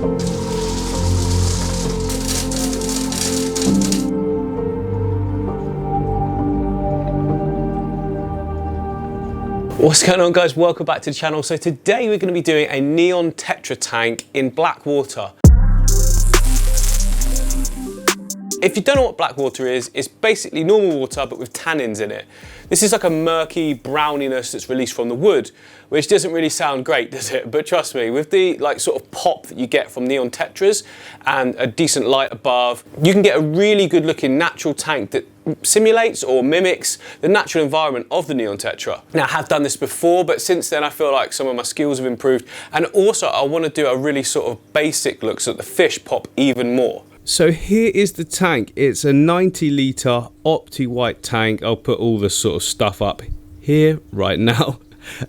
What's going on, guys? Welcome back to the channel. So today we're going to be doing a neon tetra tank in Blackwater. If you don't know what Blackwater is, it's basically normal water but with tannins in it. This is like a murky browniness that's released from the wood, which doesn't really sound great, does it? But trust me, with the sort of pop that you get from neon tetras and a decent light above, you can get a really good looking natural tank that simulates or mimics the natural environment of the neon tetra. Now, I have done this before, but since then I feel like some of my skills have improved, and also I want to do a really sort of basic look so that the fish pop even more. So here is the tank. It's a 90 litre Opti white tank. I'll put all the sort of stuff up here right now.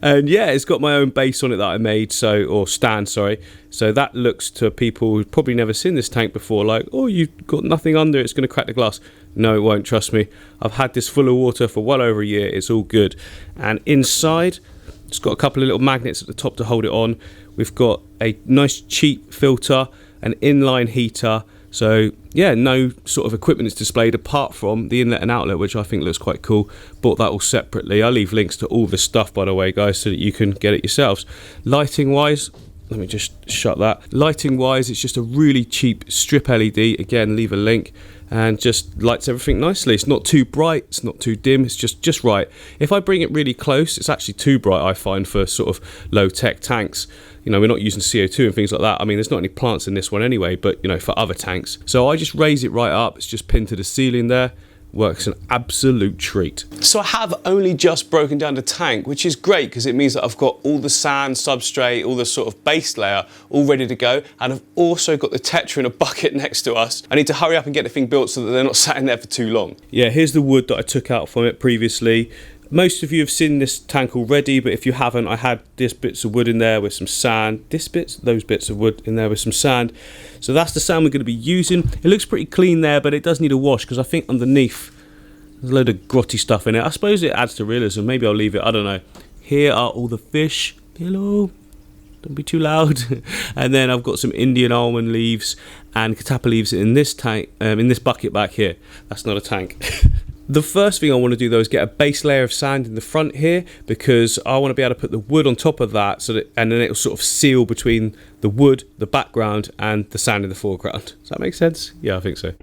And yeah, it's got my own base on it that I made, or stand, sorry. So that looks to people who've probably never seen this tank before like, oh, you've got nothing under it, it's going to crack the glass. No, it won't, trust me. I've had this full of water for well over a year. It's all good. And inside, it's got a couple of little magnets at the top to hold it on. We've got a nice cheap filter, an inline heater. So yeah, no sort of equipment is displayed apart from the inlet and outlet, which I think looks quite cool. Bought that all separately. I'll leave links to all the stuff, by the way, guys, so that you can get it yourselves. Lighting wise, let me just shut that. Lighting wise, it's just a really cheap strip LED. Again, leave a link. And just lights everything nicely. It's not too bright, it's not too dim, it's just right. If I bring it really close, it's actually too bright, I find, for sort of low-tech tanks. You know, we're not using CO2 and things like that. I mean, there's not any plants in this one anyway, but, you know, for other tanks. So I just raise it right up. It's just pinned to the ceiling there. Works an absolute treat. So I have only just broken down the tank, which is great because it means that I've got all the sand, substrate, all the sort of base layer all ready to go. And I've also got the tetra in a bucket next to us. I need to hurry up and get the thing built so that they're not sat in there for too long. Yeah, here's the wood that I took out from it previously. Most of you have seen this tank already, but if you haven't, I had these bits of wood in there with some sand. Those bits of wood in there with some sand. So that's the sand we're going to be using. It looks pretty clean there, but it does need a wash because I think underneath there's a load of grotty stuff in it. I suppose it adds to realism. Maybe I'll leave it. I don't know. Here are all the fish. Hello. Don't be too loud. And then I've got some Indian almond leaves and catappa leaves in this tank, in this bucket back here. That's not a tank. The first thing I want to do though is get a base layer of sand in the front here because I want to be able to put the wood on top of that and then it will sort of seal between the wood, the background and the sand in the foreground. Does that make sense? Yeah, I think so.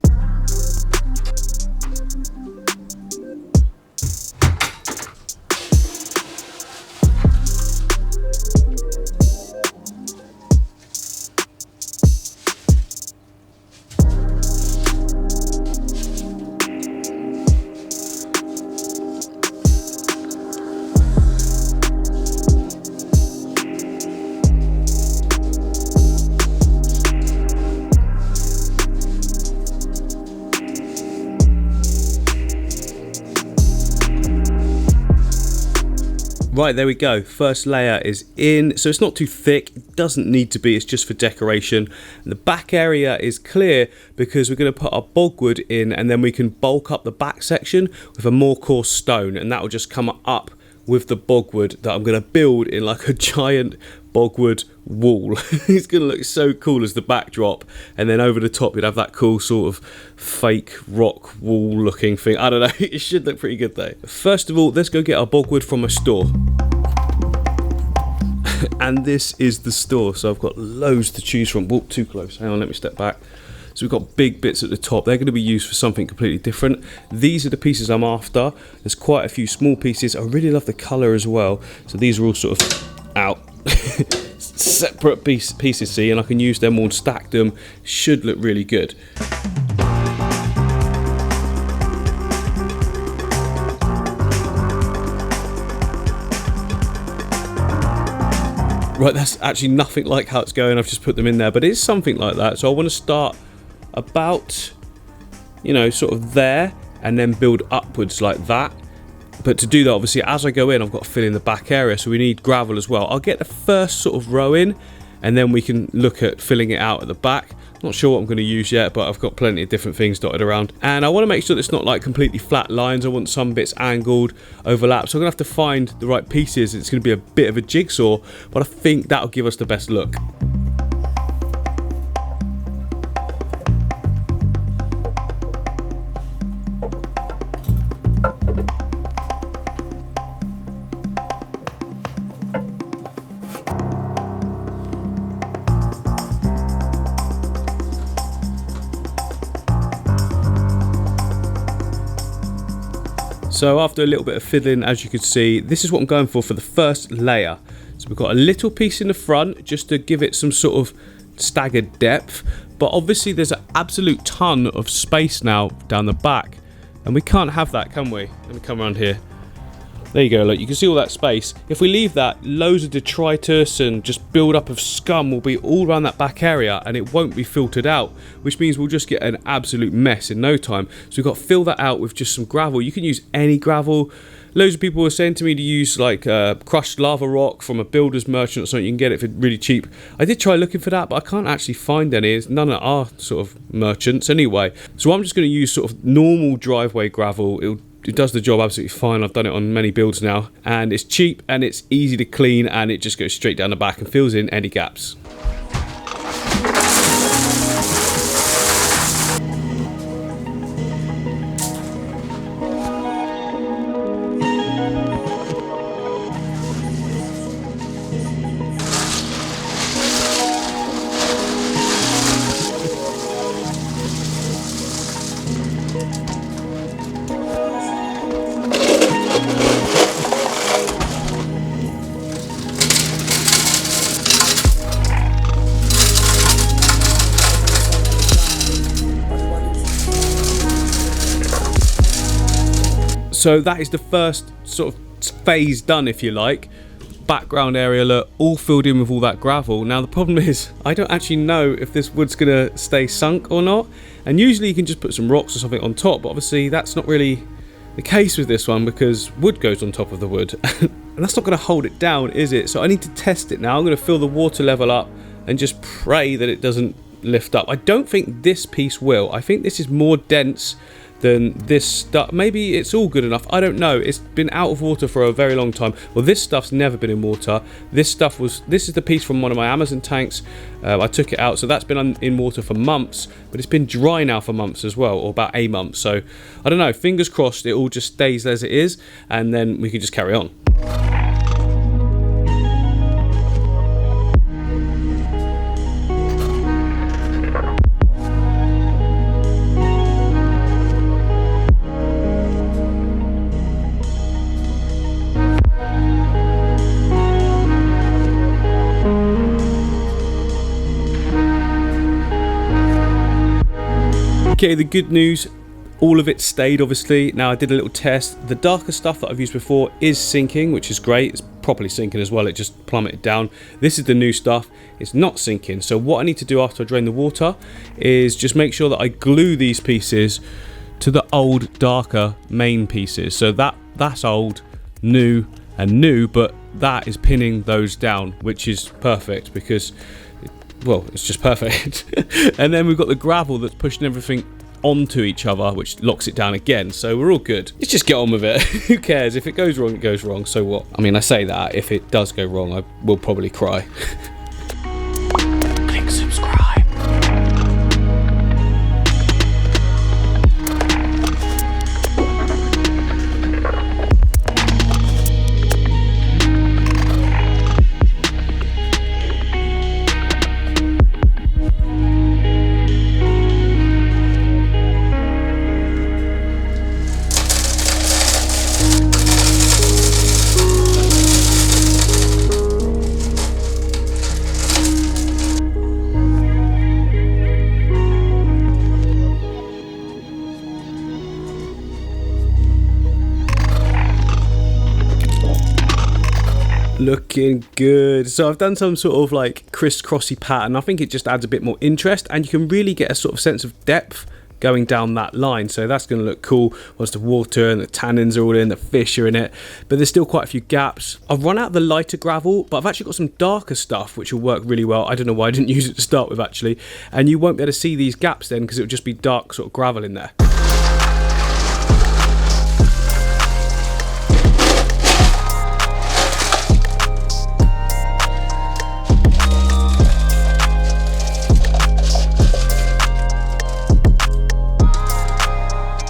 Right, there we go. First layer is in. So it's not too thick. It doesn't need to be. It's just for decoration. And the back area is clear because we're going to put our bogwood in and then we can bulk up the back section with a more coarse stone. And that will just come up with the bogwood that I'm going to build in like a giant bogwood wall. It's going to look so cool as the backdrop, and then over the top you'd have that cool sort of fake rock wall looking thing. I don't know, it should look pretty good though. First of all, let's go get our bogwood from a store. And this is the store, so I've got loads to choose from. Whoop, too close, hang on, let me step back. So we've got big bits at the top. They're going to be used for something completely different. These are the pieces I'm after. There's quite a few small pieces. I really love the colour as well. So these are all sort of out separate pieces, see, and I can use them all and stack them. Should look really good. Right, that's actually nothing like how it's going. I've just put them in there, but it is something like that. So I want to start about, you know, sort of there and then build upwards like that. But to do that, obviously, as I go in, I've got to fill in the back area, so we need gravel as well. I'll get the first sort of row in, and then we can look at filling it out at the back. Not sure what I'm going to use yet, but I've got plenty of different things dotted around. And I want to make sure that it's not like completely flat lines. I want some bits angled, overlapped. So I'm going to have to find the right pieces. It's going to be a bit of a jigsaw, but I think that'll give us the best look. So after a little bit of fiddling, as you can see, this is what I'm going for the first layer. So we've got a little piece in the front just to give it some sort of staggered depth, but obviously there's an absolute ton of space now down the back, and we can't have that, can we? Let me come around here. There you go, look, you can see all that space. If we leave that, loads of detritus and just build up of scum will be all around that back area, and it won't be filtered out, which means we'll just get an absolute mess in no time. So we've got to fill that out with just some gravel. You can use any gravel. Loads of people were saying to me to use like crushed lava rock from a builder's merchant or something. You can get it for really cheap. I did try looking for that, but I can't actually find any. It's none at our sort of merchants anyway. So I'm just going to use sort of normal driveway gravel. It does the job absolutely fine. I've done it on many builds now, and it's cheap and it's easy to clean, and it just goes straight down the back and fills in any gaps. So that is the first sort of phase done, if you like. Background area, look, all filled in with all that gravel. Now the problem is, I don't actually know if this wood's gonna stay sunk or not. And usually you can just put some rocks or something on top, but obviously that's not really the case with this one, because wood goes on top of the wood. And that's not gonna hold it down, is it? So I need to test it now. I'm gonna fill the water level up and just pray that it doesn't lift up. I don't think this piece will. I think this is more dense than this stuff. Maybe it's all good enough, I don't know. It's been out of water for a very long time. Well, this stuff's never been in water. This is the piece from one of my Amazon tanks. I took it out, so that's been in water for months, but it's been dry now for months as well, or about a month. So I don't know, fingers crossed it all just stays as it is, and then we can just carry on. Okay, the good news, all of it stayed obviously. Now I did a little test. The darker stuff that I've used before is sinking, which is great. It's properly sinking as well, it just plummeted down. This is the new stuff, it's not sinking. So what I need to do after I drain the water is just make sure that I glue these pieces to the old darker main pieces. So that's old, new and new, but that is pinning those down, which is perfect because, well, it's just perfect. And then we've got the gravel that's pushing everything onto each other, which locks it down again, so we're all good. Let's just get on with it. Who cares? If it goes wrong, it goes wrong, so what? I mean, I say that, if it does go wrong, I will probably cry. Click subscribe. Looking good. So I've done some sort of like crisscrossy pattern. I think it just adds a bit more interest, and you can really get a sort of sense of depth going down that line. So that's going to look cool once the water and the tannins are all in, the fish are in it, but there's still quite a few gaps. I've run out of the lighter gravel, but I've actually got some darker stuff which will work really well. I don't know why I didn't use it to start with actually, and you won't be able to see these gaps then because it would just be dark sort of gravel in there.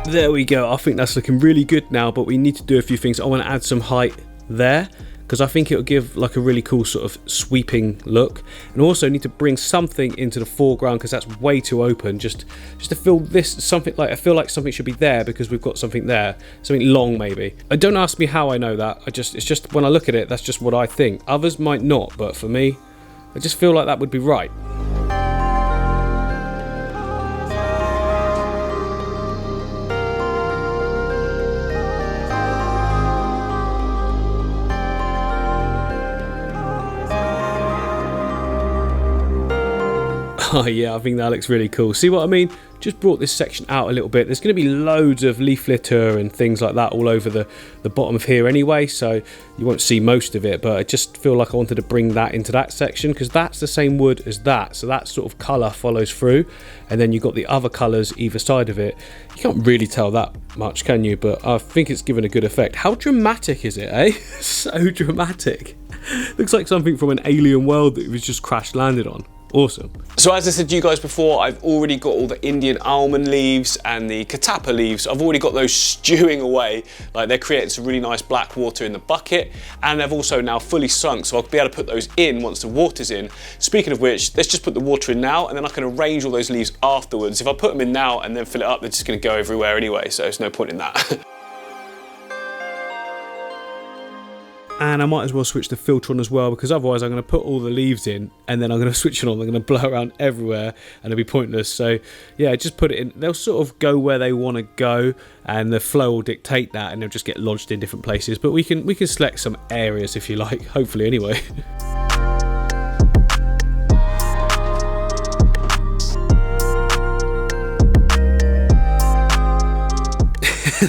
There we go. I think that's looking really good now, but we need to do a few things. I want to add some height there because I think it'll give like a really cool sort of sweeping look. And also need to bring something into the foreground because that's way too open, just to feel this something like, I feel like something should be there because we've got something there, something long maybe. Don't ask me how I know that, it's just when I look at it, that's just what I think. Others might not, but for me, I just feel like that would be right. Oh yeah, I think that looks really cool. See what I mean? Just brought this section out a little bit. There's going to be loads of leaf litter and things like that all over the bottom of here anyway, so you won't see most of it, but I just feel like I wanted to bring that into that section because that's the same wood as that, so that sort of colour follows through, and then you've got the other colours either side of it. You can't really tell that much, can you? But I think it's given a good effect. How dramatic is it, eh? So dramatic. Looks like something from an alien world that was just crash landed on. Awesome. So as I said to you guys before, I've already got all the Indian almond leaves and the catappa leaves. I've already got those stewing away. Like, they're creating some really nice black water in the bucket, and they've also now fully sunk, so I'll be able to put those in once the water's in. Speaking of which, let's just put the water in now, and then I can arrange all those leaves afterwards. If I put them in now and then fill it up, they're just going to go everywhere anyway, so there's no point in that. And I might as well switch the filter on as well, because otherwise I'm going to put all the leaves in and then I'm going to switch it on. They're going to blow around everywhere and it'll be pointless. So yeah, just put it in. They'll sort of go where they want to go, and the flow will dictate that, and they'll just get lodged in different places. But we can select some areas if you like, hopefully anyway.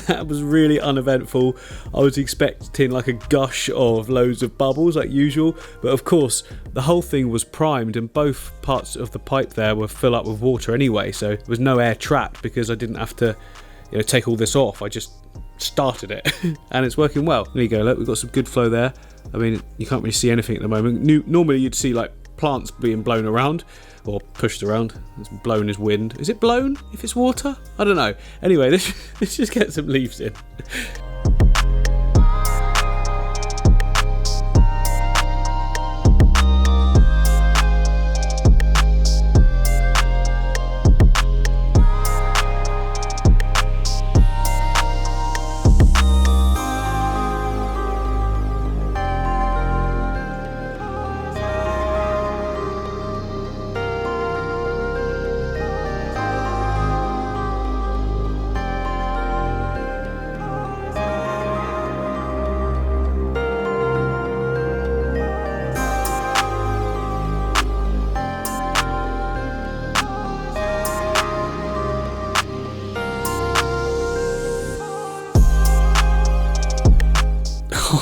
That was really uneventful. I was expecting like a gush of loads of bubbles like usual, but of course the whole thing was primed and both parts of the pipe there were filled up with water anyway, so there was no air trapped because I didn't have to, you know, take all this off. I just started it and it's working well. There you go, look, we've got some good flow there. I mean, you can't really see anything at the moment. Normally you'd see like plants being blown around or pushed around. It's blown as wind. Is it blown if it's water? I don't know. Anyway, let's just get some leaves in.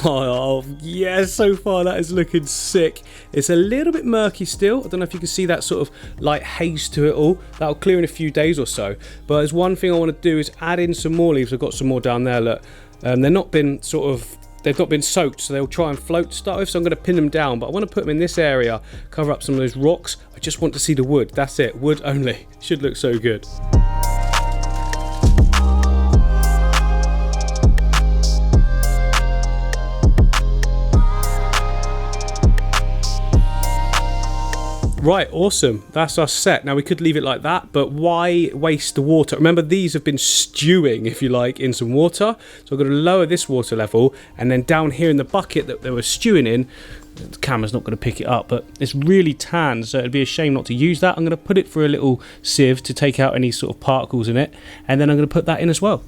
Oh yeah, so far that is looking sick. It's a little bit murky still. I don't know if you can see that sort of light haze to it all. That'll clear in a few days or so. But there's one thing I want to do is add in some more leaves. I've got some more down there, look. They've not been soaked, so they'll try and float to start with, so I'm going to pin them down, but I want to put them in this area, cover up some of those rocks. I just want to see the wood. That's it, wood only. Should look so good. Right, awesome. That's us set. Now we could leave it like that, but why waste the water? Remember, these have been stewing, if you like, in some water. So I've got to lower this water level, and then down here in the bucket that they were stewing in, the camera's not going to pick it up, but it's really tan, so it'd be a shame not to use that. I'm going to put it through a little sieve to take out any sort of particles in it, and then I'm going to put that in as well.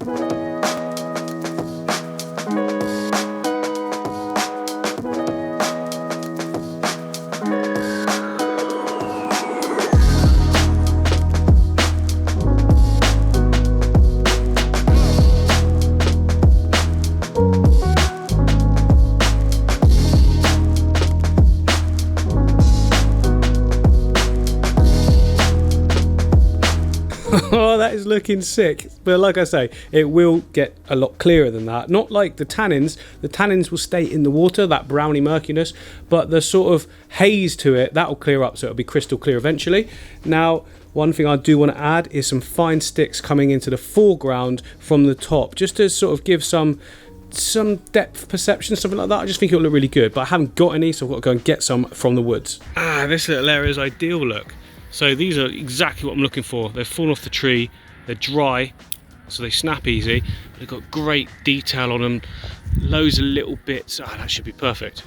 Oh, that is looking sick. But like I say, it will get a lot clearer than that. Not like the tannins. The tannins will stay in the water, that browny murkiness, but the sort of haze to it, that will clear up, so it'll be crystal clear eventually. Now, one thing I do want to add is some fine sticks coming into the foreground from the top, just to sort of give some some depth perception, something like that. I just think it'll look really good, but I haven't got any, so I've got to go and get some from the woods. This little area is ideal, look. So these are exactly what I'm looking for. They've fallen off the tree, they're dry, so they snap easy. They've got great detail on them, loads of little bits. That should be perfect.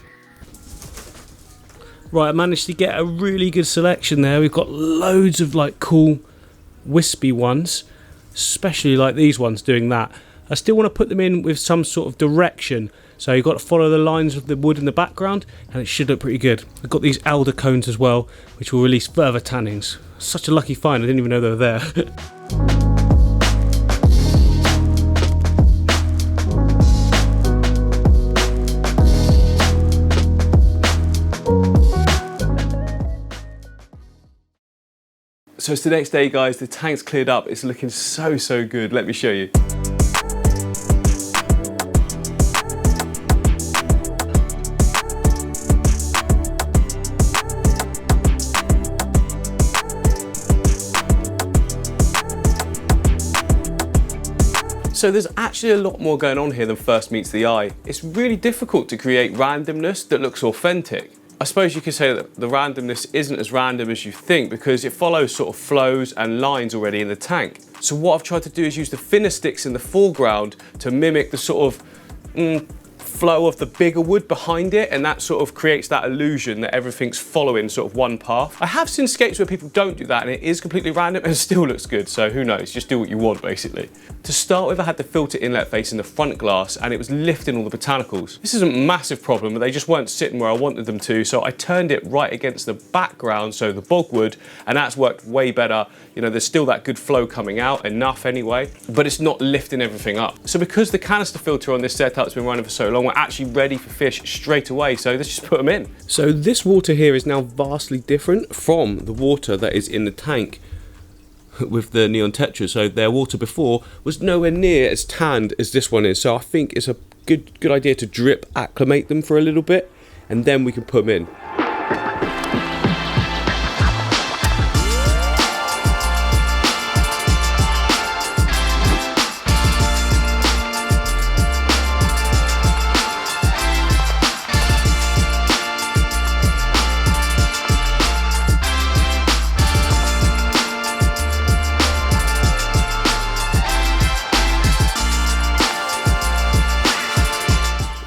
Right, I managed to get a really good selection there. We've got loads of like cool wispy ones, especially like these ones doing that. I still want to put them in with some sort of direction, so you've got to follow the lines of the wood in the background and it should look pretty good. I've got these elder cones as well, which will release further tannins. Such a lucky find, I didn't even know they were there. So it's the next day, guys. The tank's cleared up. It's looking so good. Let me show you. So there's actually a lot more going on here than first meets the eye. It's really difficult to create randomness that looks authentic. I suppose you could say that the randomness isn't as random as you think because it follows sort of flows and lines already in the tank. So what I've tried to do is use the thinner sticks in the foreground to mimic the sort of flow of the bigger wood behind it, and that sort of creates that illusion that everything's following sort of one path. I have seen scapes where people don't do that and it is completely random and it still looks good, so who knows, just do what you want basically. To start with, I had the filter inlet facing the front glass and it was lifting all the botanicals. This isn't a massive problem, but they just weren't sitting where I wanted them to, so I turned it right against the background, so the bogwood, and that's worked way better. You know, there's still that good flow coming out, enough anyway, but it's not lifting everything up. So because the canister filter on this setup's been running for so long, we're actually ready for fish straight away, so let's just put them in. So this water here is now vastly different from the water that is in the tank with the neon tetra. So their water before was nowhere near as tanned as this one is, so I think it's a good idea to drip acclimate them for a little bit and then we can put them in.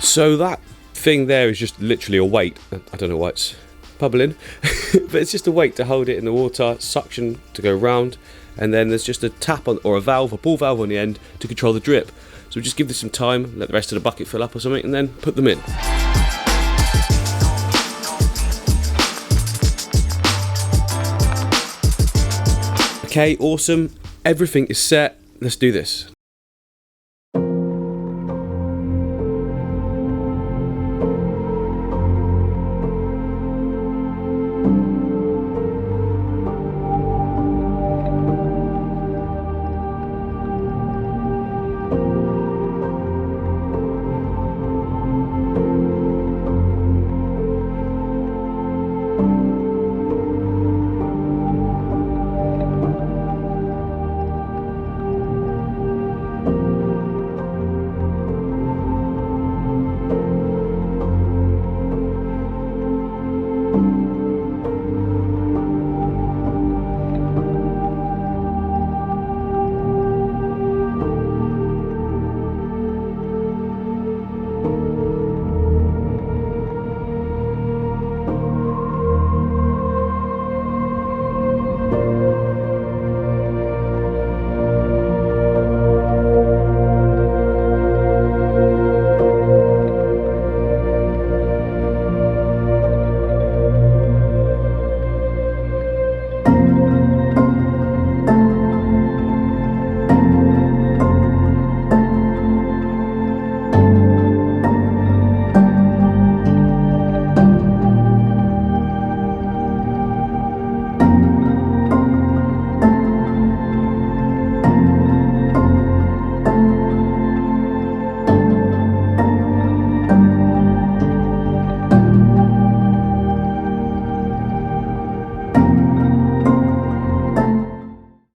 So that thing there is just literally a weight. I don't know why it's bubbling, but it's just a weight to hold it in the water, suction to go round, and then there's just a tap on, or a valve, a ball valve on the end to control the drip. So we just give this some time, let the rest of the bucket fill up or something, and then put them in. Okay, awesome. Everything is set. Let's do this.